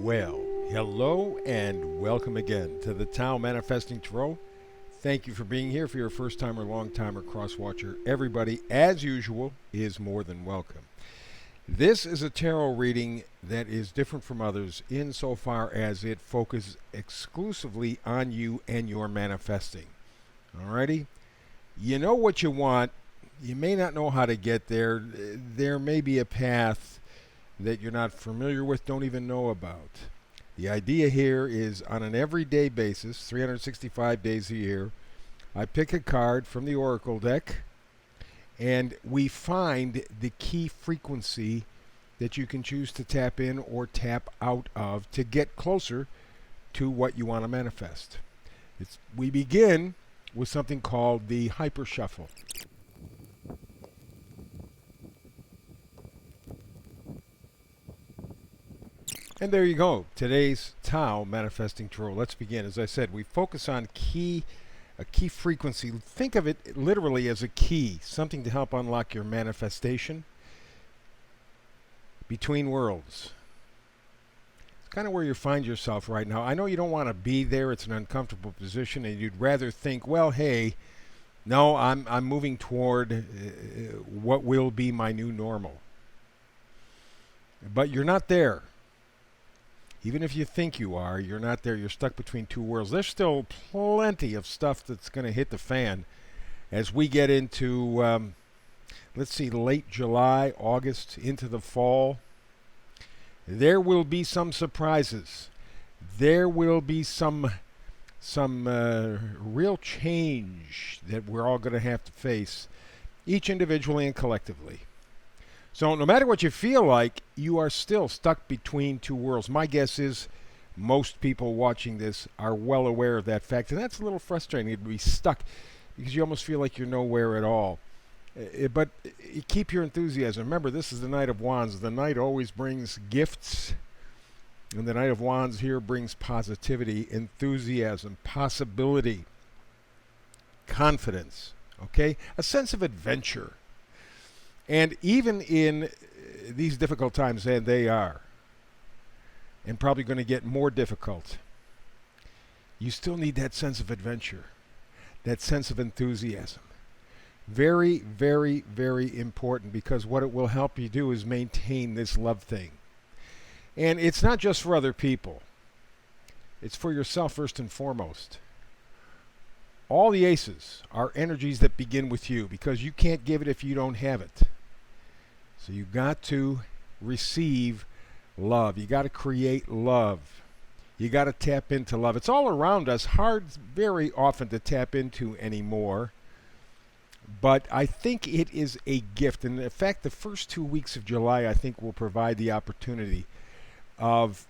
Well, hello and welcome again to the Tao Manifesting Tarot. Thank you for being here. For your first time or long time or cross watcher, everybody, as usual, is more than welcome. This is a tarot reading that is different from others insofar as it focuses exclusively on you and your manifesting. Alrighty? You know what you want. You may not know how to get there. There may be a path that you're not familiar with, don't even know about. The idea here is on an everyday basis, 365 days a year, I pick a card from the Oracle deck and we find the key frequency that you can choose to tap in or tap out of to get closer to what you want to manifest. We begin with something called the Hyper Shuffle. And there you go. Today's Tao Manifesting Tarot. Let's begin. As I said, we focus on a key frequency. Think of it literally as a key, something to help unlock your manifestation between worlds. It's kind of where you find yourself right now. I know you don't want to be there. It's an uncomfortable position, and you'd rather think, well, hey, no, I'm moving toward what will be my new normal. But you're not there. Even if you think you are, you're not there. You're stuck between two worlds. There's still plenty of stuff that's going to hit the fan as we get into, let's see, late July, August, into the fall. There will be some surprises. There will be some real change that we're all going to have to face, each individually and collectively. So no matter what you feel like, you are still stuck between two worlds. My guess is most people watching this are well aware of that fact. And that's a little frustrating to be stuck because you almost feel like you're nowhere at all. But keep your enthusiasm. Remember, this is the Knight of Wands. The Knight always brings gifts. And the Knight of Wands here brings positivity, enthusiasm, possibility, confidence, okay? A sense of adventure. And even in these difficult times, and they are, and probably going to get more difficult, you still need that sense of adventure, that sense of enthusiasm. Very, very, very important, because what it will help you do is maintain this love thing. And it's not just for other people. It's for yourself first and foremost. All the aces are energies that begin with you, because you can't give it if you don't have it. So you got to receive love. You got to create love. You got to tap into love. It's all around us, hard very often to tap into anymore. But I think it is a gift. And in fact, the first 2 weeks of July, I think, will provide the opportunity of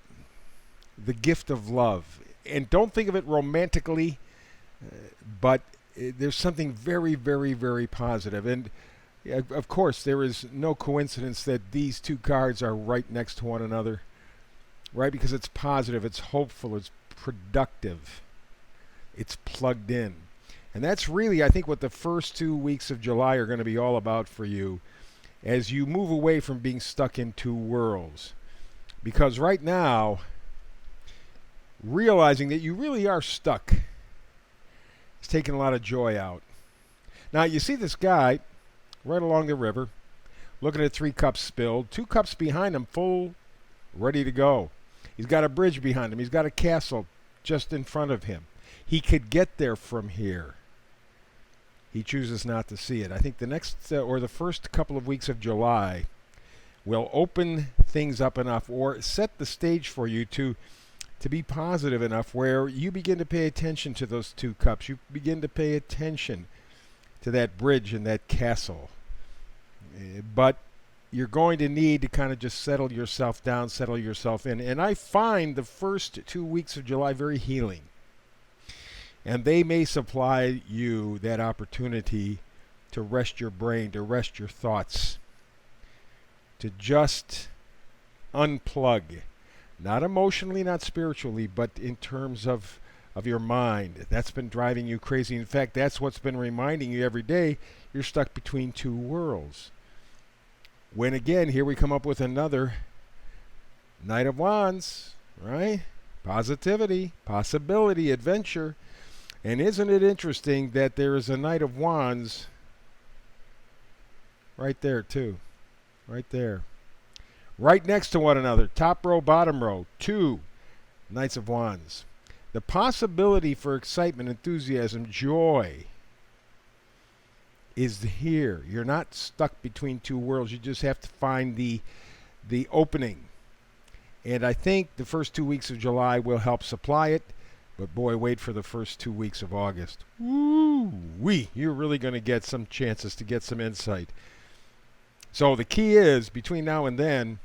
the gift of love. And don't think of it romantically, but there's something very, very, very positive. And of course, there is no coincidence that these two cards are right next to one another, right? Because it's positive, it's hopeful, it's productive, it's plugged in. And that's really, I think, what the first 2 weeks of July are going to be all about for you as you move away from being stuck in two worlds. Because right now, realizing that you really are stuck is taking a lot of joy out. Now, you see this guy right along the river, looking at 3 cups spilled, 2 cups behind him full, ready to go. He's got a bridge behind him. He's got a castle just in front of him. He could get there from here. He chooses not to see it. I think the next or the first couple of weeks of July will open things up enough or set the stage for you to be positive enough where you begin to pay attention to those 2 cups. You begin to pay attention to that bridge and that castle. But you're going to need to kind of just settle yourself down, settle yourself in. And I find the first 2 weeks of July very healing. And they may supply you that opportunity to rest your brain, to rest your thoughts, to just unplug. Not emotionally, not spiritually, but in terms of your mind. That's been driving you crazy. In fact, that's what's been reminding you every day you're stuck between two worlds. When again, here we come up with another Knight of Wands, right? Positivity, possibility, adventure. And isn't it interesting that there is a Knight of Wands right there, too? Right there. Right next to one another. Top row, bottom row. Two Knights of Wands. The possibility for excitement, enthusiasm, joy is here. You're not stuck between two worlds. You just have to find the opening. And I think the first 2 weeks of July will help supply it. But boy, wait for the first 2 weeks of August. Woo-wee. You're really going to get some chances to get some insight. So the key is, between now and then,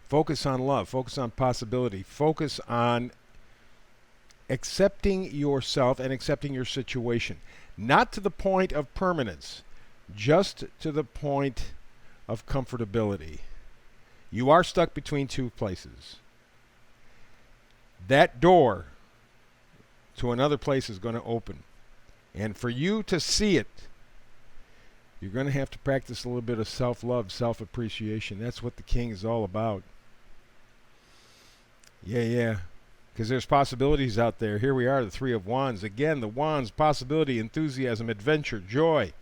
focus on love, focus on possibility, focus on accepting yourself and accepting your situation. Not to the point of permanence, just to the point of comfortability. You are stuck between two places. That door to another place is going to open. And for you to see it, you're going to have to practice a little bit of self-love, self-appreciation. That's what the king is all about. Yeah. Because there's possibilities out there. Here we are, the Three of Wands. Again, the Wands, possibility, enthusiasm, adventure, joy.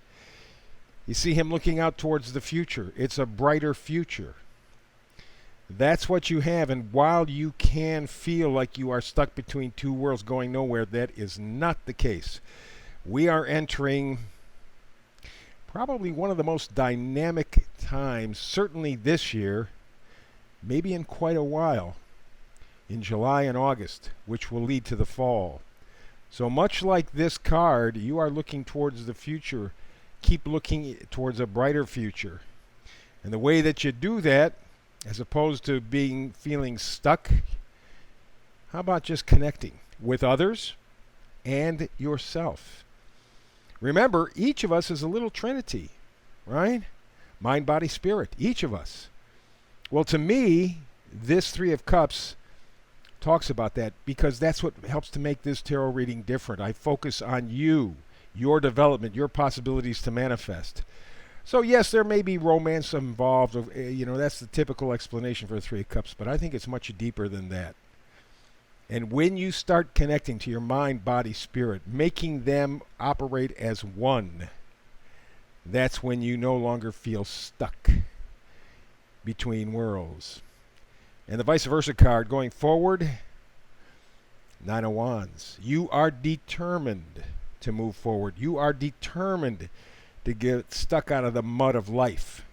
You see him looking out towards the future. It's a brighter future. That's what you have. And while you can feel like you are stuck between two worlds going nowhere, that is not the case. We are entering probably one of the most dynamic times, certainly this year, maybe in quite a while, in July and August, which will lead to the fall. So much like this card, you are looking towards the future. Keep looking towards a brighter future. And the way that you do that, as opposed to feeling stuck, how about just connecting with others and yourself? Remember, each of us is a little trinity, right? Mind, body, spirit, each of us. Well, to me, this Three of Cups talks about that because that's what helps to make this tarot reading different. I focus on you, your development, your possibilities to manifest. So yes, there may be romance involved. That's the typical explanation for the Three of Cups, but I think it's much deeper than that. And when you start connecting to your mind, body, spirit, making them operate as one, that's when you no longer feel stuck between worlds. And the vice versa card going forward, Nine of Wands. You are determined to move forward. You are determined to get stuck out of the mud of life.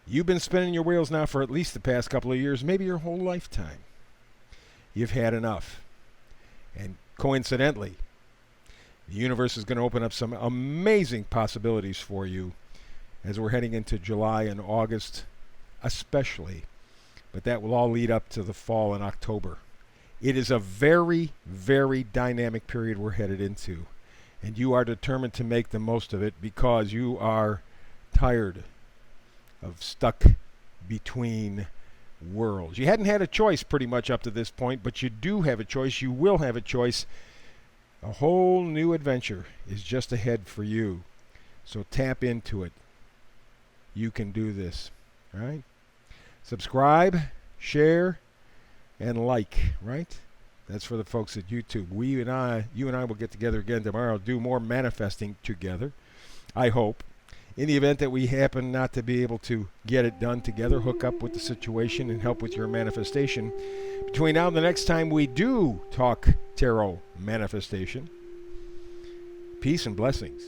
You've been spinning your wheels now for at least the past couple of years, maybe your whole lifetime. You've had enough. And coincidentally, the universe is going to open up some amazing possibilities for you as we're heading into July and August especially. But that will all lead up to the fall in October. It is a very, very dynamic period we're headed into. And you are determined to make the most of it because you are tired of stuck between worlds. You hadn't had a choice pretty much up to this point, but you do have a choice. You will have a choice. A whole new adventure is just ahead for you. So tap into it. You can do this. All right? Subscribe, share, and like, right? That's for the folks at YouTube. You and I will get together again tomorrow, do more manifesting together, I hope. In the event that we happen not to be able to get it done together, hook up with the situation and help with your manifestation. Between now and the next time we do talk tarot manifestation, peace and blessings.